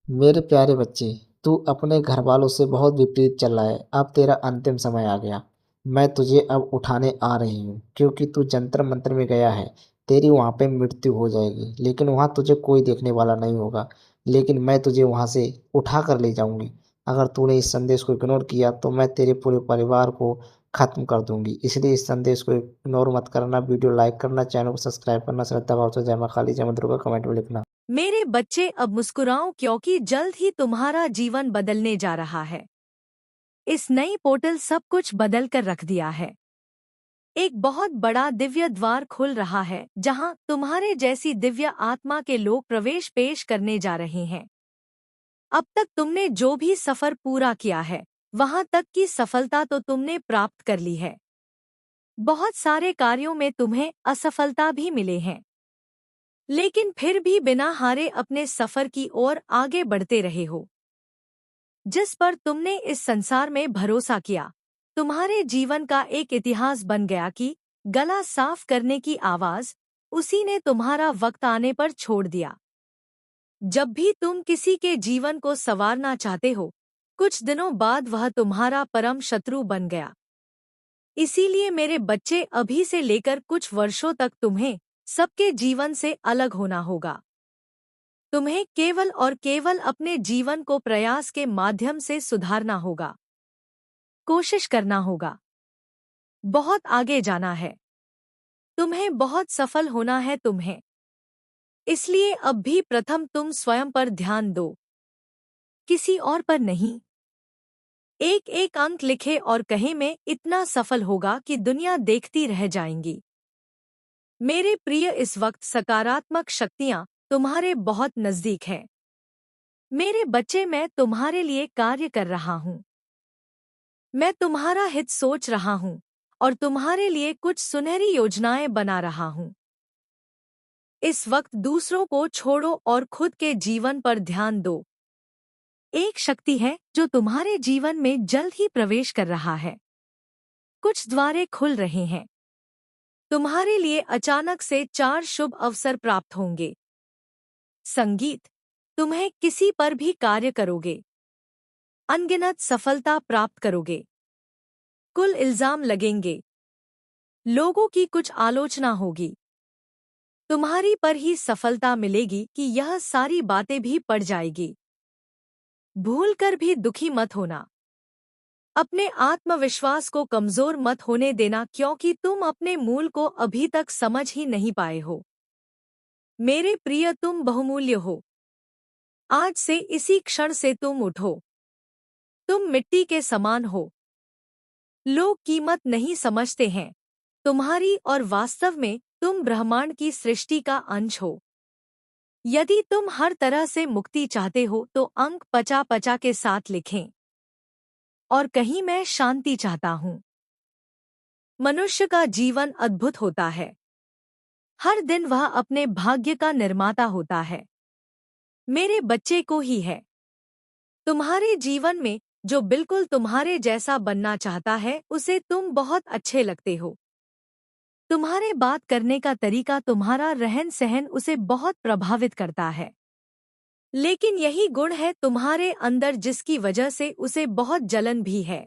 मेरे प्यारे बच्चे, तू अपने घरवालों से बहुत विपरीत चल रहा है। अब तेरा अंतिम समय आ गया। मैं तुझे अब उठाने आ रही हूँ, क्योंकि तू जंतर मंतर में गया है। तेरी वहाँ पे मृत्यु हो जाएगी, लेकिन वहाँ तुझे कोई देखने वाला नहीं होगा। लेकिन मैं तुझे वहाँ से उठा कर ले जाऊंगी। अगर तूने इस संदेश को इग्नोर किया तो मैं तेरे पूरे परिवार को खत्म कर दूंगी। इसलिए इस संदेश को इग्नोर मत करना। वीडियो लाइक करना, चैनल को सब्सक्राइब करना। श्रद्धा भाव से जय मां काली, जय मां दुर्गा कमेंट में लिखना। मेरे बच्चे अब मुस्कुराओ क्योंकि जल्द ही तुम्हारा जीवन बदलने जा रहा है। इस नई पोर्टल सब कुछ बदल कर रख दिया है। एक बहुत बड़ा दिव्य द्वार खुल रहा है जहां तुम्हारे जैसी दिव्य आत्मा के लोग प्रवेश पेश करने जा रहे हैं। अब तक तुमने जो भी सफर पूरा किया है, वहां तक की सफलता तो तुमने प्राप्त कर ली है। बहुत सारे कार्यों में तुम्हें असफलता भी मिले हैं, लेकिन फिर भी बिना हारे अपने सफर की ओर आगे बढ़ते रहे हो। जिस पर तुमने इस संसार में भरोसा किया, तुम्हारे जीवन का एक इतिहास बन गया कि गला साफ करने की आवाज उसी ने तुम्हारा वक्त आने पर छोड़ दिया। जब भी तुम किसी के जीवन को संवारना चाहते हो, कुछ दिनों बाद वह तुम्हारा परम शत्रु बन गया। इसीलिए मेरे बच्चे, अभी से लेकर कुछ वर्षों तक तुम्हें सबके जीवन से अलग होना होगा। तुम्हें केवल और केवल अपने जीवन को प्रयास के माध्यम से सुधारना होगा, कोशिश करना होगा। बहुत आगे जाना है, तुम्हें बहुत सफल होना है तुम्हें। इसलिए अब भी प्रथम तुम स्वयं पर ध्यान दो, किसी और पर नहीं। एक एक अंक लिखे और कहे मैं इतना सफल होगा कि दुनिया देखती रह जाएंगी। मेरे प्रिय, इस वक्त सकारात्मक शक्तियां तुम्हारे बहुत नजदीक हैं। मेरे बच्चे, मैं तुम्हारे लिए कार्य कर रहा हूँ। मैं तुम्हारा हित सोच रहा हूँ और तुम्हारे लिए कुछ सुनहरी योजनाएं बना रहा हूँ। इस वक्त दूसरों को छोड़ो और खुद के जीवन पर ध्यान दो। एक शक्ति है जो तुम्हारे जीवन में जल्द ही प्रवेश कर रहा है। कुछ द्वारें खुल रहे हैं। तुम्हारे लिए अचानक से 4 शुभ अवसर प्राप्त होंगे। संगीत, तुम्हें किसी पर भी कार्य करोगे, अनगिनत सफलता प्राप्त करोगे। कुल इल्जाम लगेंगे, लोगों की कुछ आलोचना होगी। तुम्हारी पर ही सफलता मिलेगी कि यह सारी बातें भी पड़ जाएगी। भूलकर भी दुखी मत होना। अपने आत्मविश्वास को कमजोर मत होने देना, क्योंकि तुम अपने मूल को अभी तक समझ ही नहीं पाए हो। मेरे प्रिय, तुम बहुमूल्य हो। आज से, इसी क्षण से तुम उठो। तुम मिट्टी के समान हो। लोग कीमत नहीं समझते हैं तुम्हारी, और वास्तव में तुम ब्रह्मांड की सृष्टि का अंश हो। यदि तुम हर तरह से मुक्ति चाहते हो तो अंक 50-50 के साथ लिखें और कहीं मैं शांति चाहता हूँ। मनुष्य का जीवन अद्भुत होता है। हर दिन वह अपने भाग्य का निर्माता होता है। मेरे बच्चे को ही है। तुम्हारे जीवन में जो बिल्कुल तुम्हारे जैसा बनना चाहता है, उसे तुम बहुत अच्छे लगते हो। तुम्हारे बात करने का तरीका, तुम्हारा रहन सहन उसे बहुत प्रभावित करता है। लेकिन यही गुण है तुम्हारे अंदर जिसकी वजह से उसे बहुत जलन भी है।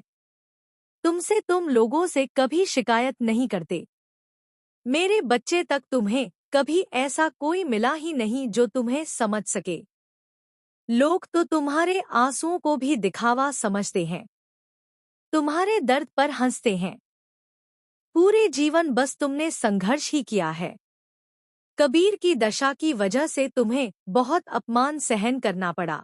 तुमसे, तुम लोगों से कभी शिकायत नहीं करते। मेरे बच्चे, तक तुम्हें कभी ऐसा कोई मिला ही नहीं जो तुम्हें समझ सके। लोग तो तुम्हारे आंसुओं को भी दिखावा समझते हैं, तुम्हारे दर्द पर हंसते हैं। पूरे जीवन बस तुमने संघर्ष ही किया है। कबीर की दशा की वजह से तुम्हें बहुत अपमान सहन करना पड़ा।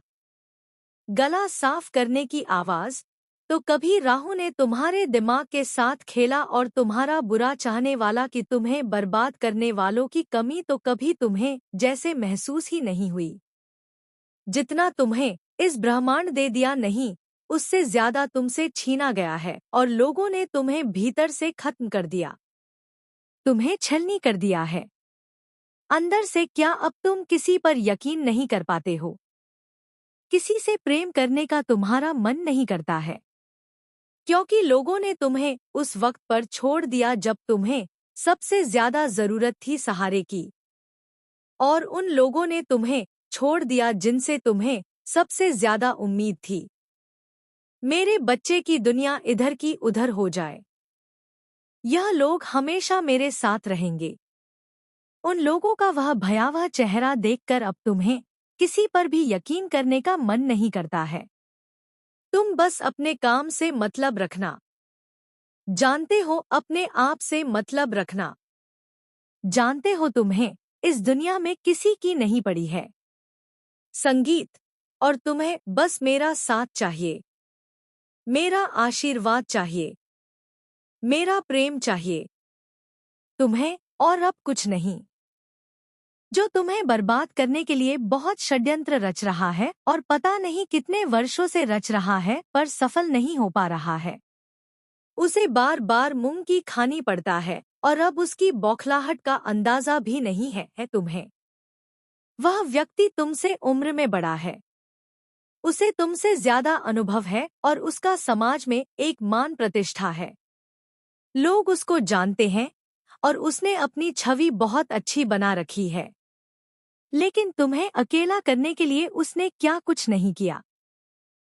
गला साफ करने की आवाज, तो कभी राहु ने तुम्हारे दिमाग के साथ खेला और तुम्हारा बुरा चाहने वाला कि तुम्हें बर्बाद करने वालों की कमी तो कभी तुम्हें जैसे महसूस ही नहीं हुई। जितना तुम्हें इस ब्रह्मांड दे दिया नहीं, उससे ज्यादा तुमसे छीना गया है और लोगों ने तुम्हें भीतर से खत्म कर दिया। तुम्हें छलनी कर दिया है। अंदर से क्या अब तुम किसी पर यकीन नहीं कर पाते हो? किसी से प्रेम करने का तुम्हारा मन नहीं करता है, क्योंकि लोगों ने तुम्हें उस वक्त पर छोड़ दिया जब तुम्हें सबसे ज्यादा जरूरत थी सहारे की। और उन लोगों ने तुम्हें छोड़ दिया जिनसे तुम्हें सबसे ज्यादा उम्मीद थी। मेरे बच्चे की दुनिया इधर की उधर हो जाए। यह लोग हमेशा मेरे साथ रहेंगे। उन लोगों का वह भयावह चेहरा देखकर अब तुम्हें किसी पर भी यकीन करने का मन नहीं करता है। तुम बस अपने काम से मतलब रखना। जानते हो, अपने आप से मतलब रखना। जानते हो, तुम्हें इस दुनिया में किसी की नहीं पड़ी है संगीत, और तुम्हें बस मेरा साथ चाहिए, मेरा आशीर्वाद चाहिए, मेरा प्रेम चाहिए। तुम्हें और अब कुछ नहीं। जो तुम्हें बर्बाद करने के लिए बहुत षड्यंत्र रच रहा है और पता नहीं कितने वर्षों से रच रहा है पर सफल नहीं हो पा रहा है। उसे बार बार मूंग की खानी पड़ता है और अब उसकी बौखलाहट का अंदाजा भी नहीं है तुम्हें। वह व्यक्ति तुमसे उम्र में बड़ा है। उसे तुमसे ज्यादा अनुभव है और उसका समाज में एक मान प्रतिष्ठा है। लोग उसको जानते हैं और उसने अपनी छवि बहुत अच्छी बना रखी है। लेकिन तुम्हें अकेला करने के लिए उसने क्या कुछ नहीं किया।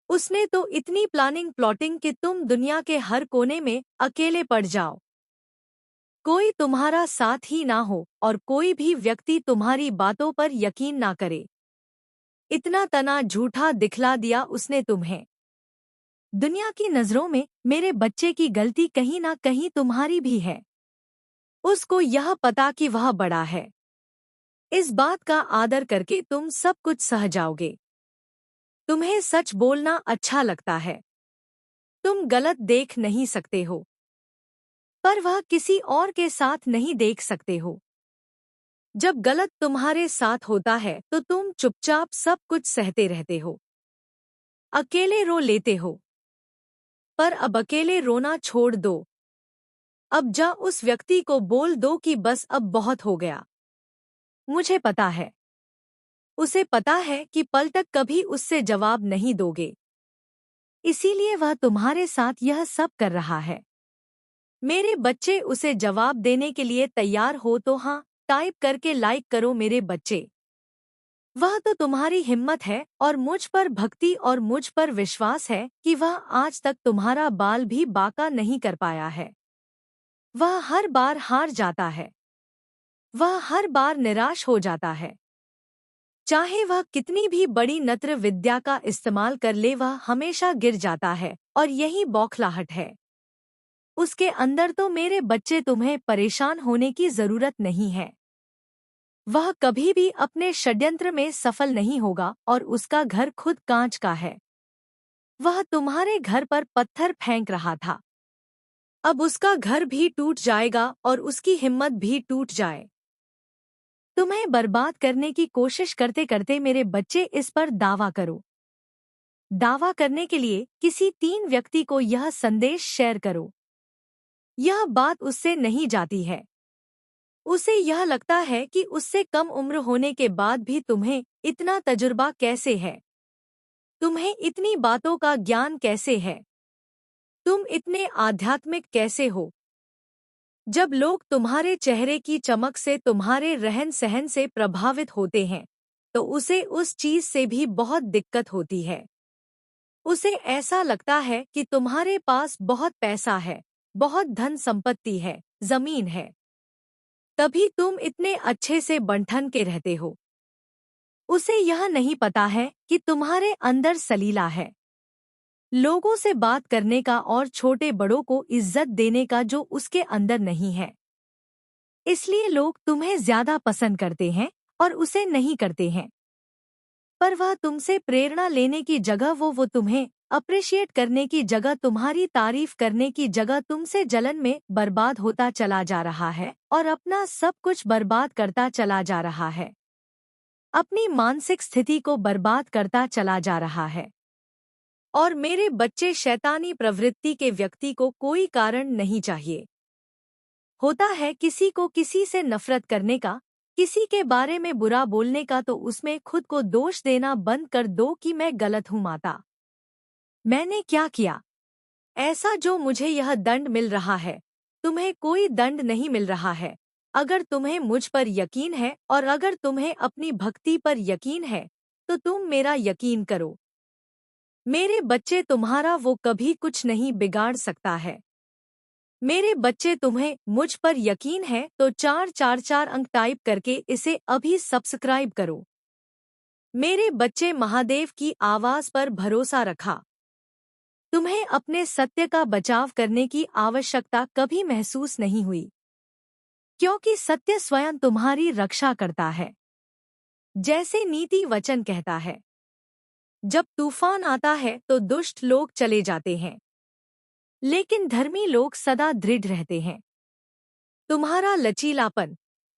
उसने तो इतनी प्लानिंग प्लॉटिंग कि तुम दुनिया के हर कोने में अकेले पड़ जाओ। कोई तुम्हारा साथ ही ना हो और कोई भी व्यक्ति तुम्हारी बातों पर यकीन ना करे। इतना तना झूठा दिखला दिया उसने तुम्हें। दुनिया की नजरों में मेरे बच्चे की गलती कहीं ना कहीं तुम्हारी भी है। उसको यह पता कि वह बड़ा है। इस बात का आदर करके तुम सब कुछ सह जाओगे। तुम्हें सच बोलना अच्छा लगता है। तुम गलत देख नहीं सकते हो, पर वह किसी और के साथ नहीं देख सकते हो। जब गलत तुम्हारे साथ होता है तो तुम चुपचाप सब कुछ सहते रहते हो, अकेले रो लेते हो। पर अब अकेले रोना छोड़ दो। अब जा उस व्यक्ति को बोल दो कि बस अब बहुत हो गया। मुझे पता है, उसे पता है कि पल तक कभी उससे जवाब नहीं दोगे, इसीलिए वह तुम्हारे साथ यह सब कर रहा है। मेरे बच्चे, उसे जवाब देने के लिए तैयार हो तो हाँ टाइप करके लाइक करो मेरे बच्चे। वह तो तुम्हारी हिम्मत है और मुझ पर भक्ति और मुझ पर विश्वास है कि वह आज तक तुम्हारा बाल भी बांका नहीं कर पाया है। वह हर बार हार जाता है। वह हर बार निराश हो जाता है। चाहे वह कितनी भी बड़ी नत्र विद्या का इस्तेमाल कर ले, वह हमेशा गिर जाता है और यही बौखलाहट है। उसके अंदर तो मेरे बच्चे तुम्हें परेशान होने की जरूरत नहीं है। वह कभी भी अपने षड्यंत्र में सफल नहीं होगा और उसका घर खुद कांच का है। वह तुम्हारे घर पर पत्थर फेंक रहा था। अब उसका घर भी टूट जाएगा और उसकी हिम्मत भी टूट जाए। तुम्हें बर्बाद करने की कोशिश करते करते मेरे बच्चे इस पर दावा करो। दावा करने के लिए किसी 3 व्यक्ति को यह संदेश शेयर करो। यह बात उससे नहीं जाती है। उसे यह लगता है कि उससे कम उम्र होने के बाद भी तुम्हें इतना तजुर्बा कैसे है। तुम्हें इतनी बातों का ज्ञान कैसे है। तुम इतने आध्यात्मिक कैसे हो। जब लोग तुम्हारे चेहरे की चमक से, तुम्हारे रहन सहन से प्रभावित होते हैं तो उसे उस चीज से भी बहुत दिक्कत होती है। उसे ऐसा लगता है कि तुम्हारे पास बहुत पैसा है, बहुत धन संपत्ति है, जमीन है, तभी तुम इतने अच्छे से बंठन के रहते हो। उसे यह नहीं पता है कि तुम्हारे अंदर सलीला है, लोगों से बात करने का और छोटे बड़ों को इज्जत देने का जो उसके अंदर नहीं है। इसलिए लोग तुम्हें ज्यादा पसंद करते हैं और उसे नहीं करते हैं। पर वह तुमसे प्रेरणा लेने की जगह, वो तुम्हें अप्रिशिएट करने की जगह, तुम्हारी तारीफ करने की जगह तुमसे जलन में बर्बाद होता चला जा रहा है और अपना सब कुछ बर्बाद करता चला जा रहा है। अपनी मानसिक स्थिति को बर्बाद करता चला जा रहा है। और मेरे बच्चे, शैतानी प्रवृत्ति के व्यक्ति को कोई कारण नहीं चाहिए। होता है किसी को किसी से नफरत करने का, किसी के बारे में बुरा बोलने का, तो उसमें खुद को दोष देना बंद कर दो कि मैं गलत हूँ माता, मैंने क्या किया ऐसा जो मुझे यह दंड मिल रहा है। तुम्हें कोई दंड नहीं मिल रहा है। अगर तुम्हें मुझ पर यकीन है और अगर तुम्हें अपनी भक्ति पर यकीन है तो तुम मेरा यकीन करो। मेरे बच्चे, तुम्हारा वो कभी कुछ नहीं बिगाड़ सकता है। मेरे बच्चे, तुम्हें मुझ पर यकीन है तो 444 अंक टाइप करके इसे अभी सब्सक्राइब करो। मेरे बच्चे, महादेव की आवाज पर भरोसा रखा। तुम्हें अपने सत्य का बचाव करने की आवश्यकता कभी महसूस नहीं हुई, क्योंकि सत्य स्वयं तुम्हारी रक्षा करता है। जैसे नीति वचन कहता है, जब तूफान आता है तो दुष्ट लोग चले जाते हैं, लेकिन धर्मी लोग सदा दृढ़ रहते हैं। तुम्हारा लचीलापन,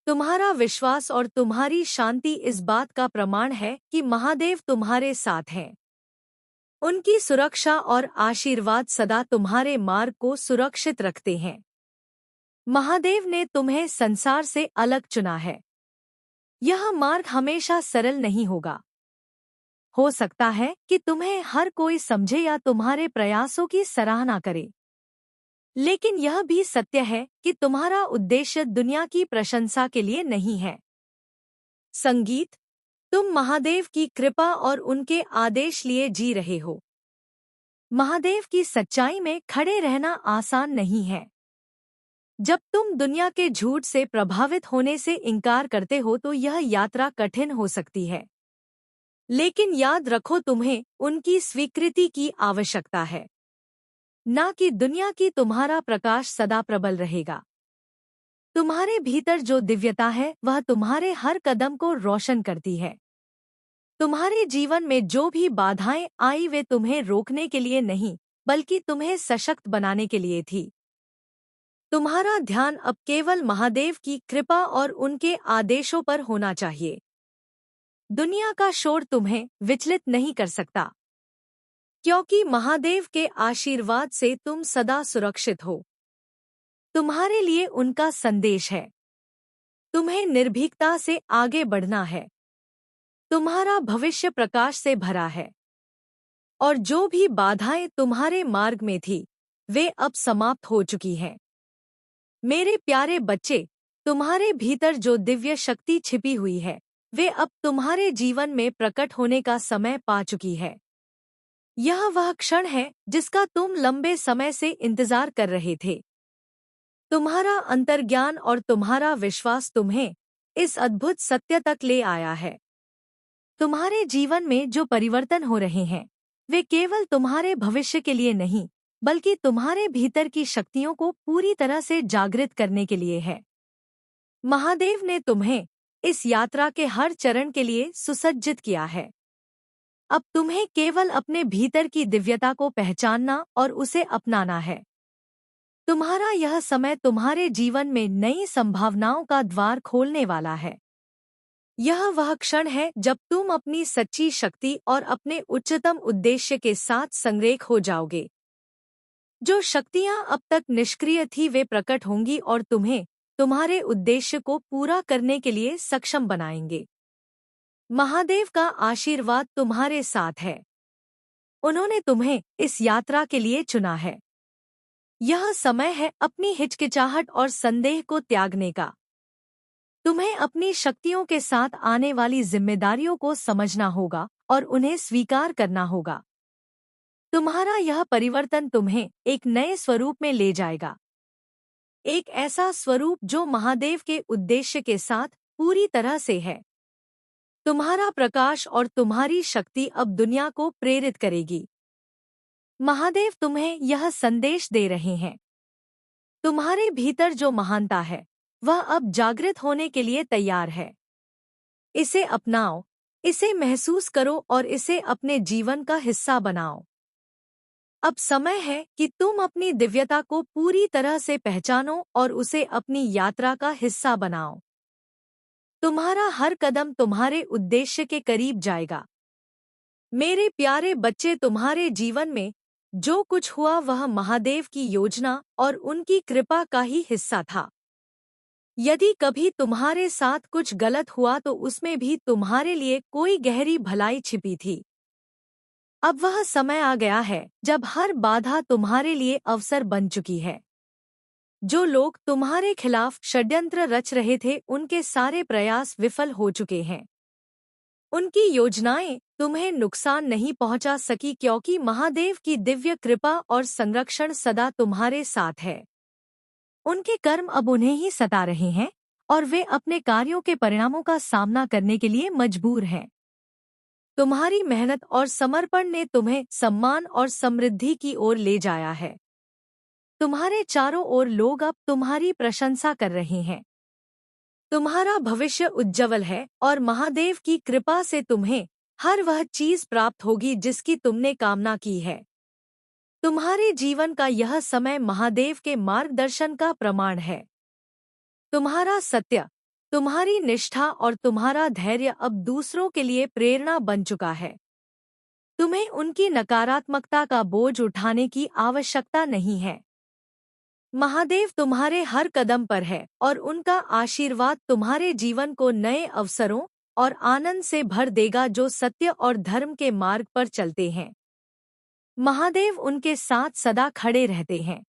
तुम्हारा विश्वास और तुम्हारी शांति इस बात का प्रमाण है कि महादेव तुम्हारे साथ हैं। उनकी सुरक्षा और आशीर्वाद सदा तुम्हारे मार्ग को सुरक्षित रखते हैं। महादेव ने तुम्हें संसार से अलग चुना है। यह मार्ग हमेशा सरल नहीं होगा। हो सकता है कि तुम्हें हर कोई समझे या तुम्हारे प्रयासों की सराहना करे, लेकिन यह भी सत्य है कि तुम्हारा उद्देश्य दुनिया की प्रशंसा के लिए नहीं है। संगीत, तुम महादेव की कृपा और उनके आदेश लिए जी रहे हो। महादेव की सच्चाई में खड़े रहना आसान नहीं है। जब तुम दुनिया के झूठ से प्रभावित होने से इनकार करते हो तो यह यात्रा कठिन हो सकती है। लेकिन याद रखो, तुम्हें उनकी स्वीकृति की आवश्यकता है, ना कि दुनिया की। तुम्हारा प्रकाश सदा प्रबल रहेगा। तुम्हारे भीतर जो दिव्यता है वह तुम्हारे हर कदम को रोशन करती है। तुम्हारे जीवन में जो भी बाधाएं आई वे तुम्हें रोकने के लिए नहीं, बल्कि तुम्हें सशक्त बनाने के लिए थी। तुम्हारा ध्यान अब केवल महादेव की कृपा और उनके आदेशों पर होना चाहिए। दुनिया का शोर तुम्हें विचलित नहीं कर सकता, क्योंकि महादेव के आशीर्वाद से तुम सदा सुरक्षित हो। तुम्हारे लिए उनका संदेश है, तुम्हें निर्भीकता से आगे बढ़ना है। तुम्हारा भविष्य प्रकाश से भरा है, और जो भी बाधाएं तुम्हारे मार्ग में थी वे अब समाप्त हो चुकी हैं। मेरे प्यारे बच्चे, तुम्हारे भीतर जो दिव्य शक्ति छिपी हुई है वे अब तुम्हारे जीवन में प्रकट होने का समय पा चुकी है। यह वह क्षण है जिसका तुम लंबे समय से इंतजार कर रहे थे। तुम्हारा अंतर्ज्ञान और तुम्हारा विश्वास तुम्हें इस अद्भुत सत्य तक ले आया है। तुम्हारे जीवन में जो परिवर्तन हो रहे हैं वे केवल तुम्हारे भविष्य के लिए नहीं, बल्कि तुम्हारे भीतर की शक्तियों को पूरी तरह से जागृत करने के लिए है। महादेव ने तुम्हें इस यात्रा के हर चरण के लिए सुसज्जित किया है। अब तुम्हें केवल अपने भीतर की दिव्यता को पहचानना और उसे अपनाना है। तुम्हारा यह समय तुम्हारे जीवन में नई संभावनाओं का द्वार खोलने वाला है। यह वह क्षण है जब तुम अपनी सच्ची शक्ति और अपने उच्चतम उद्देश्य के साथ संरेख हो जाओगे। जो शक्तियां अब तक निष्क्रिय थी वे प्रकट होंगी और तुम्हें तुम्हारे उद्देश्य को पूरा करने के लिए सक्षम बनाएंगे। महादेव का आशीर्वाद तुम्हारे साथ है। उन्होंने तुम्हें इस यात्रा के लिए चुना है। यह समय है अपनी हिचकिचाहट और संदेह को त्यागने का। तुम्हें अपनी शक्तियों के साथ आने वाली जिम्मेदारियों को समझना होगा और उन्हें स्वीकार करना होगा। तुम्हारा यह परिवर्तन तुम्हें एक नए स्वरूप में ले जाएगा, एक ऐसा स्वरूप जो महादेव के उद्देश्य के साथ पूरी तरह से है। तुम्हारा प्रकाश और तुम्हारी शक्ति अब दुनिया को प्रेरित करेगी। महादेव तुम्हें यह संदेश दे रहे हैं, तुम्हारे भीतर जो महानता है वह अब जागृत होने के लिए तैयार है। इसे अपनाओ, इसे महसूस करो और इसे अपने जीवन का हिस्सा बनाओ। अब समय है कि तुम अपनी दिव्यता को पूरी तरह से पहचानो और उसे अपनी यात्रा का हिस्सा बनाओ। तुम्हारा हर कदम तुम्हारे उद्देश्य के करीब जाएगा। मेरे प्यारे बच्चे, तुम्हारे जीवन में जो कुछ हुआ वह महादेव की योजना और उनकी कृपा का ही हिस्सा था। यदि कभी तुम्हारे साथ कुछ गलत हुआ तो उसमें भी तुम्हारे लिए कोई गहरी भलाई छिपी थी। अब वह समय आ गया है जब हर बाधा तुम्हारे लिए अवसर बन चुकी है। जो लोग तुम्हारे खिलाफ षड्यंत्र रच रहे थे उनके सारे प्रयास विफल हो चुके हैं। उनकी योजनाएं तुम्हें नुकसान नहीं पहुंचा सकी क्योंकि महादेव की दिव्य कृपा और संरक्षण सदा तुम्हारे साथ है। उनके कर्म अब उन्हें ही सता रहे हैं और वे अपने कार्यों के परिणामों का सामना करने के लिए मजबूर हैं। तुम्हारी मेहनत और समर्पण ने तुम्हें सम्मान और समृद्धि की ओर ले जाया है। तुम्हारे चारों ओर लोग अब तुम्हारी प्रशंसा कर रहे हैं। तुम्हारा भविष्य उज्जवल है और महादेव की कृपा से तुम्हें हर वह चीज प्राप्त होगी जिसकी तुमने कामना की है। तुम्हारे जीवन का यह समय महादेव के मार्गदर्शन का प्रमाण है। तुम्हारा सत्य, तुम्हारी निष्ठा और तुम्हारा धैर्य अब दूसरों के लिए प्रेरणा बन चुका है। तुम्हें उनकी नकारात्मकता का बोझ उठाने की आवश्यकता नहीं है। महादेव तुम्हारे हर कदम पर है और उनका आशीर्वाद तुम्हारे जीवन को नए अवसरों और आनंद से भर देगा जो सत्य और धर्म के मार्ग पर चलते हैं। महादेव उनके साथ सदा खड़े रहते हैं।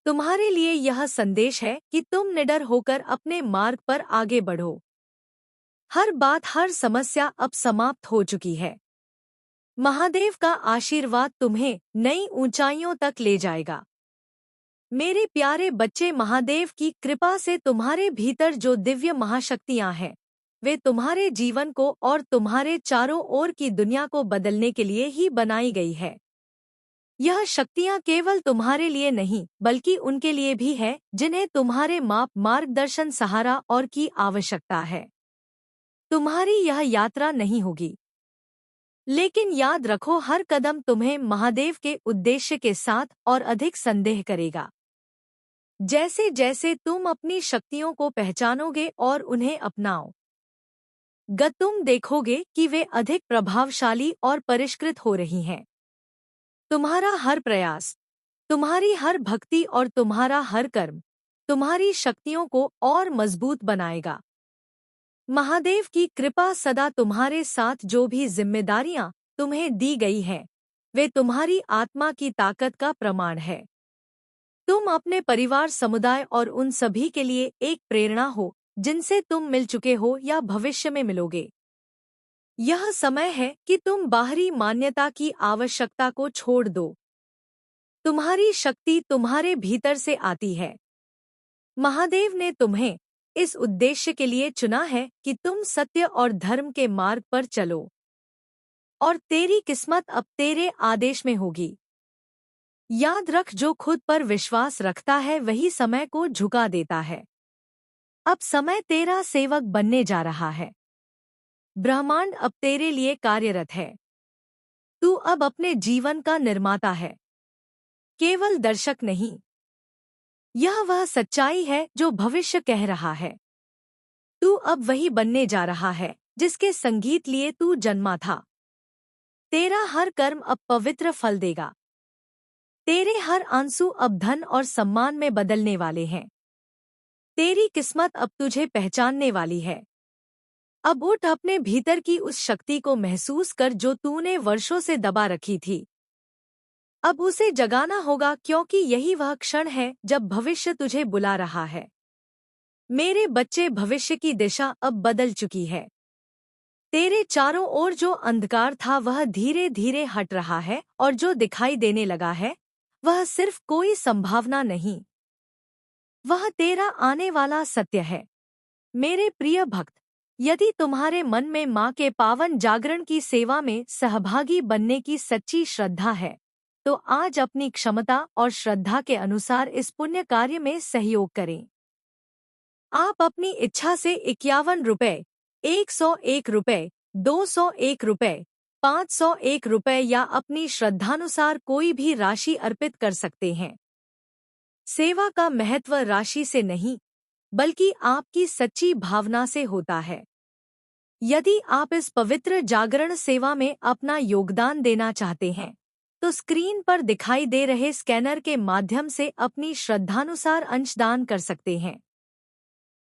तुम्हारे लिए यह संदेश है कि तुम निडर होकर अपने मार्ग पर आगे बढ़ो। हर बात, हर समस्या अब समाप्त हो चुकी है। महादेव का आशीर्वाद तुम्हें नई ऊंचाइयों तक ले जाएगा। मेरे प्यारे बच्चे, महादेव की कृपा से तुम्हारे भीतर जो दिव्य महाशक्तियां हैं, वे तुम्हारे जीवन को और तुम्हारे चारों ओर की दुनिया को बदलने के लिए ही बनाई गई है। यह शक्तियां केवल तुम्हारे लिए नहीं बल्कि उनके लिए भी है जिन्हें तुम्हारे मार्गदर्शन, सहारा और की आवश्यकता है। तुम्हारी यह यात्रा नहीं होगी, लेकिन याद रखो हर कदम तुम्हें महादेव के उद्देश्य के साथ और अधिक संदेह करेगा। जैसे जैसे तुम अपनी शक्तियों को पहचानोगे और उन्हें अपनाओगे, तुम देखोगे कि वे अधिक प्रभावशाली और परिष्कृत हो रही हैं। तुम्हारा हर प्रयास, तुम्हारी हर भक्ति और तुम्हारा हर कर्म तुम्हारी शक्तियों को और मजबूत बनाएगा। महादेव की कृपा सदा तुम्हारे साथ। जो भी जिम्मेदारियां तुम्हें दी गई हैं, वे तुम्हारी आत्मा की ताकत का प्रमाण है। तुम अपने परिवार, समुदाय और उन सभी के लिए एक प्रेरणा हो जिनसे तुम मिल चुके हो या भविष्य में मिलोगे। यह समय है कि तुम बाहरी मान्यता की आवश्यकता को छोड़ दो। तुम्हारी शक्ति तुम्हारे भीतर से आती है। महादेव ने तुम्हें इस उद्देश्य के लिए चुना है कि तुम सत्य और धर्म के मार्ग पर चलो, और तेरी किस्मत अब तेरे आदेश में होगी। याद रख, जो खुद पर विश्वास रखता है वही समय को झुका देता है। अब समय तेरा सेवक बनने जा रहा है। ब्रह्मांड अब तेरे लिए कार्यरत है। तू अब अपने जीवन का निर्माता है, केवल दर्शक नहीं। यह वह सच्चाई है जो भविष्य कह रहा है। तू अब वही बनने जा रहा है जिसके संगीत लिए तू जन्मा था। तेरा हर कर्म अब पवित्र फल देगा। तेरे हर आंसू अब धन और सम्मान में बदलने वाले हैं। तेरी किस्मत अब तुझे पहचानने वाली है। अब उठ, अपने भीतर की उस शक्ति को महसूस कर जो तूने वर्षों से दबा रखी थी। अब उसे जगाना होगा, क्योंकि यही वह क्षण है जब भविष्य तुझे बुला रहा है। मेरे बच्चे, भविष्य की दिशा अब बदल चुकी है। तेरे चारों ओर जो अंधकार था वह धीरे धीरे हट रहा है, और जो दिखाई देने लगा है वह सिर्फ कोई संभावना नहीं, वह तेरा आने वाला सत्य है। मेरे प्रिय भक्त, यदि तुम्हारे मन में माँ के पावन जागरण की सेवा में सहभागी बनने की सच्ची श्रद्धा है, तो आज अपनी क्षमता और श्रद्धा के अनुसार इस पुण्य कार्य में सहयोग करें। आप अपनी इच्छा से 51 रुपए, 101 रुपए, 201 रुपए, 501 रुपए या अपनी श्रद्धानुसार कोई भी राशि अर्पित कर सकते हैं। सेवा का महत्व राशि से नहीं बल्कि आपकी सच्ची भावना से होता है। यदि आप इस पवित्र जागरण सेवा में अपना योगदान देना चाहते हैं, तो स्क्रीन पर दिखाई दे रहे स्कैनर के माध्यम से अपनी श्रद्धानुसार अंशदान कर सकते हैं।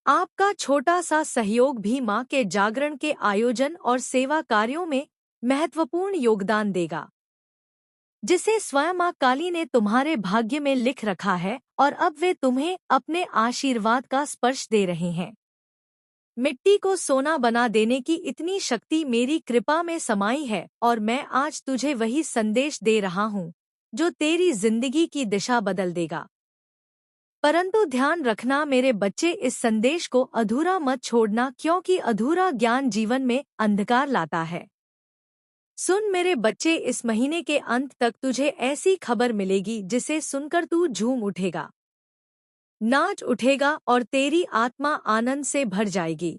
आपका छोटा सा सहयोग भी माँ के जागरण के आयोजन और सेवा कार्यों में महत्वपूर्ण योगदान देगा, जिसे स्वयं माँ काली ने तुम्हारे भाग्य में लिख रखा है, और अब वे तुम्हें अपने आशीर्वाद का स्पर्श दे रहे हैं। मिट्टी को सोना बना देने की इतनी शक्ति मेरी कृपा में समाई है और मैं आज तुझे वही संदेश दे रहा हूँ जो तेरी जिंदगी की दिशा बदल देगा। परंतु ध्यान रखना मेरे बच्चे, इस संदेश को अधूरा मत छोड़ना, क्योंकि अधूरा ज्ञान जीवन में अंधकार लाता है। सुन मेरे बच्चे, इस महीने के अंत तक तुझे ऐसी खबर मिलेगी जिसे सुनकर तू झूम उठेगा, नाच उठेगा और तेरी आत्मा आनंद से भर जाएगी,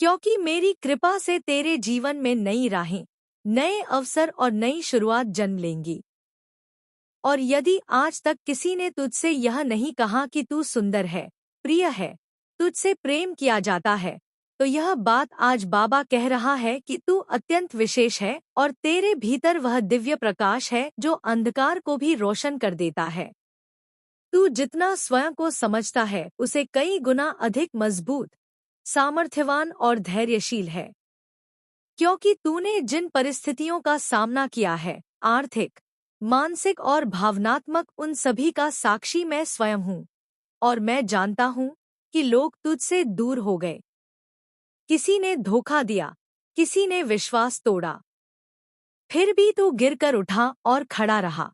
क्योंकि मेरी कृपा से तेरे जीवन में नई राहें, नए अवसर और नई शुरुआत जन्म लेंगी। और यदि आज तक किसी ने तुझसे यह नहीं कहा कि तू सुंदर है, प्रिय है, तुझसे प्रेम किया जाता है, तो यह बात आज बाबा कह रहा है कि तू अत्यंत विशेष है और तेरे भीतर वह दिव्य प्रकाश है जो अंधकार को भी रोशन कर देता है। तू जितना स्वयं को समझता है उसे कई गुना अधिक मजबूत, सामर्थ्यवान और धैर्यशील है, क्योंकि तूने जिन परिस्थितियों का सामना किया है, आर्थिक, मानसिक और भावनात्मक, उन सभी का साक्षी मैं स्वयं हूँ। और मैं जानता हूँ कि लोग तुझसे दूर हो गए, किसी ने धोखा दिया, किसी ने विश्वास तोड़ा, फिर भी तू गिरकर उठा और खड़ा रहा,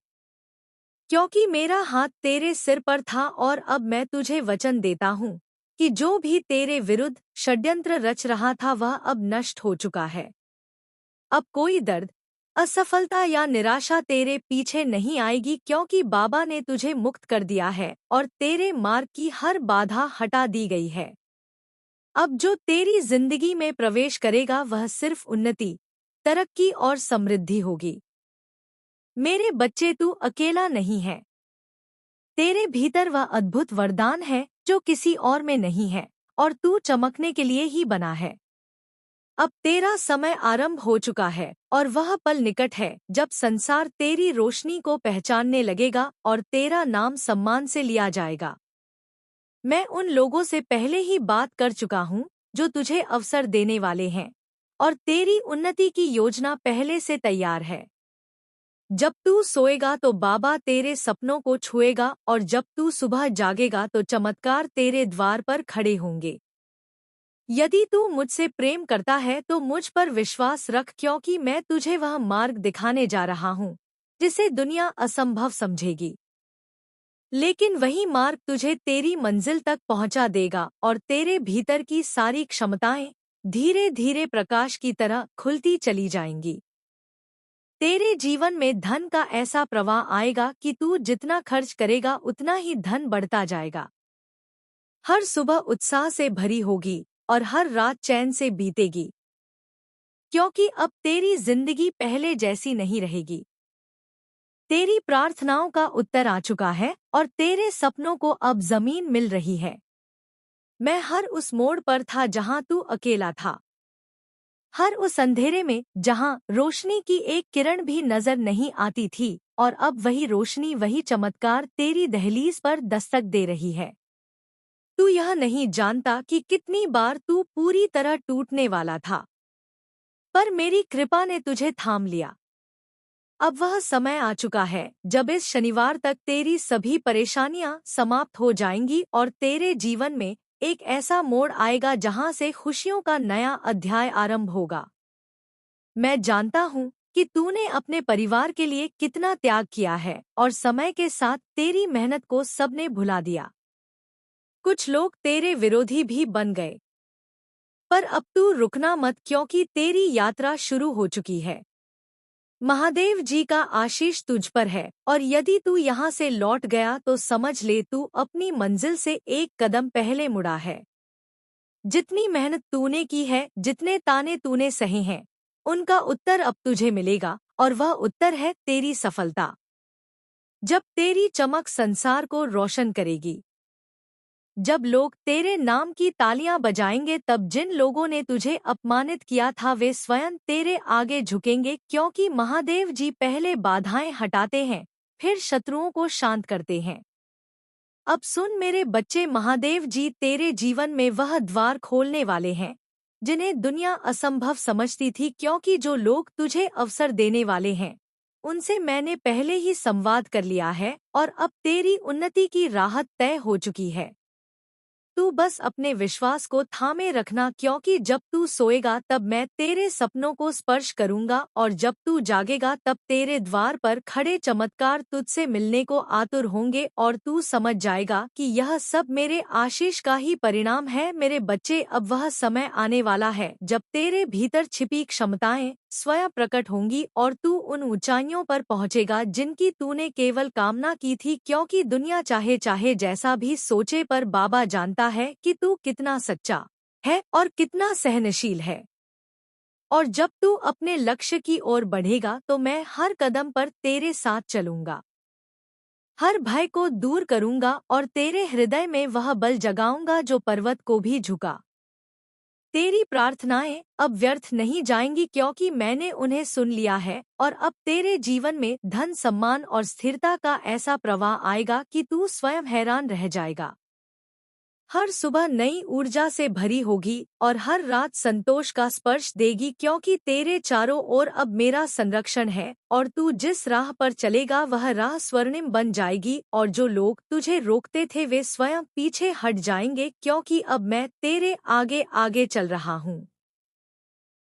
क्योंकि मेरा हाथ तेरे सिर पर था। और अब मैं तुझे वचन देता हूँ कि जो भी तेरे विरुद्ध षड्यंत्र रच रहा था वह अब नष्ट हो चुका है। अब कोई दर्द, असफलता या निराशा तेरे पीछे नहीं आएगी, क्योंकि बाबा ने तुझे मुक्त कर दिया है और तेरे मार्ग की हर बाधा हटा दी गई है। अब जो तेरी जिंदगी में प्रवेश करेगा वह सिर्फ उन्नति, तरक्की और समृद्धि होगी। मेरे बच्चे, तू अकेला नहीं है। तेरे भीतर वह अद्भुत वरदान है जो किसी और में नहीं है, और तू चमकने के लिए ही बना है। अब तेरा समय आरंभ हो चुका है और वह पल निकट है जब संसार तेरी रोशनी को पहचानने लगेगा और तेरा नाम सम्मान से लिया जाएगा। मैं उन लोगों से पहले ही बात कर चुका हूँ जो तुझे अवसर देने वाले हैं, और तेरी उन्नति की योजना पहले से तैयार है। जब तू सोएगा तो बाबा तेरे सपनों को छुएगा, और जब तू सुबह जागेगा तो चमत्कार तेरे द्वार पर खड़े होंगे। यदि तू मुझसे प्रेम करता है तो मुझ पर विश्वास रख, क्योंकि मैं तुझे वह मार्ग दिखाने जा रहा हूँ जिसे दुनिया असंभव समझेगी, लेकिन वही मार्ग तुझे तेरी मंजिल तक पहुंचा देगा और तेरे भीतर की सारी क्षमताएं धीरे धीरे प्रकाश की तरह खुलती चली जाएंगी। तेरे जीवन में धन का ऐसा प्रवाह आएगा कि तू जितना खर्च करेगा उतना ही धन बढ़ता जाएगा। हर सुबह उत्साह से भरी होगी और हर रात चैन से बीतेगी, क्योंकि अब तेरी जिंदगी पहले जैसी नहीं रहेगी। तेरी प्रार्थनाओं का उत्तर आ चुका है और तेरे सपनों को अब जमीन मिल रही है। मैं हर उस मोड़ पर था जहां तू अकेला था, हर उस अंधेरे में जहां रोशनी की एक किरण भी नजर नहीं आती थी, और अब वही रोशनी, वही चमत्कार तेरी दहलीज पर दस्तक दे रही है। तू यह नहीं जानता कि कितनी बार तू पूरी तरह टूटने वाला था, पर मेरी कृपा ने तुझे थाम लिया। अब वह समय आ चुका है जब इस शनिवार तक तेरी सभी परेशानियां समाप्त हो जाएंगी और तेरे जीवन में एक ऐसा मोड़ आएगा जहां से खुशियों का नया अध्याय आरंभ होगा। मैं जानता हूं कि तूने अपने परिवार के लिए कितना त्याग किया है, और समय के साथ तेरी मेहनत को सबने भुला दिया। कुछ लोग तेरे विरोधी भी बन गए, पर अब तू रुकना मत, क्योंकि तेरी यात्रा शुरू हो चुकी है। महादेव जी का आशीष तुझ पर है, और यदि तू यहाँ से लौट गया तो समझ ले तू अपनी मंजिल से एक कदम पहले मुड़ा है। जितनी मेहनत तूने की है, जितने ताने तूने सहे हैं, उनका उत्तर अब तुझे मिलेगा, और वह उत्तर है तेरी सफलता। जब तेरी चमक संसार को रोशन करेगी, जब लोग तेरे नाम की तालियां बजाएंगे, तब जिन लोगों ने तुझे अपमानित किया था वे स्वयं तेरे आगे झुकेंगे, क्योंकि महादेव जी पहले बाधाएं हटाते हैं, फिर शत्रुओं को शांत करते हैं। अब सुन मेरे बच्चे, महादेव जी तेरे जीवन में वह द्वार खोलने वाले हैं जिन्हें दुनिया असंभव समझती थी, क्योंकि जो लोग तुझे अवसर देने वाले हैं उनसे मैंने पहले ही संवाद कर लिया है, और अब तेरी उन्नति की राह तय हो चुकी है। तू बस अपने विश्वास को थामे रखना, क्योंकि जब तू सोएगा तब मैं तेरे सपनों को स्पर्श करूंगा और जब तू जागेगा तब तेरे द्वार पर खड़े चमत्कार तुझसे मिलने को आतुर होंगे और तू समझ जाएगा कि यह सब मेरे आशीष का ही परिणाम है। मेरे बच्चे, अब वह समय आने वाला है जब तेरे भीतर छिपी क्षमताएं स्वयं प्रकट होंगी और तू उन ऊंचाइयों पर पहुंचेगा जिनकी तूने केवल कामना की थी, क्योंकि दुनिया चाहे चाहे जैसा भी सोचे, पर बाबा जानता है कि तू कितना सच्चा है और कितना सहनशील है। और जब तू अपने लक्ष्य की ओर बढ़ेगा तो मैं हर कदम पर तेरे साथ चलूंगा, हर भय को दूर करूंगा और तेरे हृदय में वह बल जगाऊंगा जो पर्वत को भी झुका। तेरी प्रार्थनाएं अब व्यर्थ नहीं जाएंगी, क्योंकि मैंने उन्हें सुन लिया है और अब तेरे जीवन में धन, सम्मान और स्थिरता का ऐसा प्रवाह आएगा कि तू स्वयं हैरान रह जाएगा। हर सुबह नई ऊर्जा से भरी होगी और हर रात संतोष का स्पर्श देगी, क्योंकि तेरे चारों ओर अब मेरा संरक्षण है और तू जिस राह पर चलेगा वह राह स्वर्णिम बन जाएगी और जो लोग तुझे रोकते थे वे स्वयं पीछे हट जाएंगे, क्योंकि अब मैं तेरे आगे आगे चल रहा हूँ।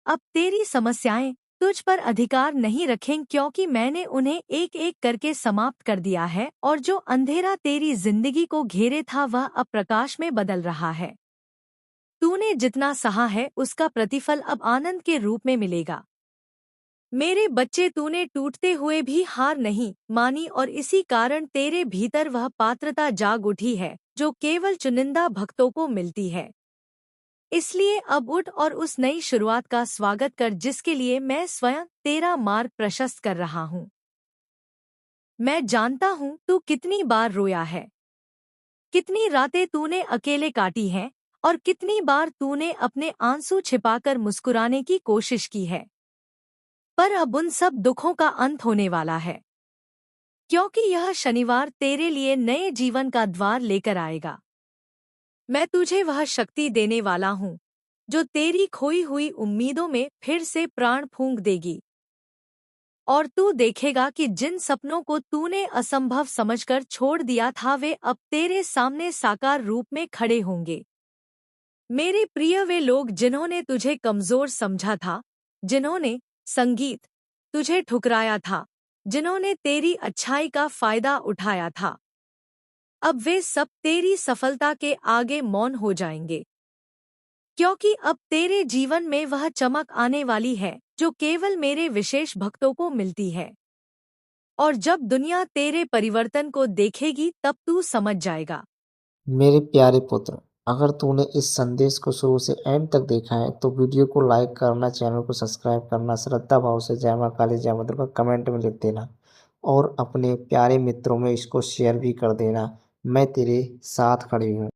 अब तेरी समस्याएं तुझ पर अधिकार नहीं रखें, क्योंकि मैंने उन्हें एक एक करके समाप्त कर दिया है और जो अंधेरा तेरी जिंदगी को घेरे था वह अब प्रकाश में बदल रहा है। तूने जितना सहा है उसका प्रतिफल अब आनंद के रूप में मिलेगा। मेरे बच्चे, तूने टूटते हुए भी हार नहीं मानी और इसी कारण तेरे भीतर वह पात्रता जाग उठी है जो केवल चुनिंदा भक्तों को मिलती है। इसलिए अब उठ और उस नई शुरुआत का स्वागत कर जिसके लिए मैं स्वयं तेरा मार्ग प्रशस्त कर रहा हूँ। मैं जानता हूँ तू कितनी बार रोया है, कितनी रातें तूने अकेले काटी हैं और कितनी बार तूने अपने आंसू छिपाकर मुस्कुराने की कोशिश की है। पर अब उन सब दुखों का अंत होने वाला है, क्योंकि यह शनिवार तेरे लिए नए जीवन का द्वार लेकर आएगा। मैं तुझे वह शक्ति देने वाला हूँ जो तेरी खोई हुई उम्मीदों में फिर से प्राण फूंक देगी और तू देखेगा कि जिन सपनों को तूने असंभव समझकर छोड़ दिया था वे अब तेरे सामने साकार रूप में खड़े होंगे। मेरे प्रिय, वे लोग जिन्होंने तुझे कमजोर समझा था, जिन्होंने संगीत तुझे ठुकराया था, जिन्होंने तेरी अच्छाई का फायदा उठाया था, अब वे सब तेरी सफलता के आगे मौन हो जाएंगे, क्योंकि अब तेरे जीवन में वह चमक आने वाली है जो केवल मेरे विशेष भक्तों को मिलती है। और जब दुनिया तेरे परिवर्तन को देखेगी तब तू समझ जाएगा। मेरे प्यारे पुत्र, अगर तूने इस संदेश को शुरू से एंड तक देखा है तो वीडियो को लाइक करना, चैनल को सब्सक्राइब करना, श्रद्धा भाव से जय मां काली जय मां दुर्गा कमेंट में लिख देना और अपने प्यारे मित्रों में इसको शेयर भी कर देना। मैं तेरे साथ खड़ी हूँ।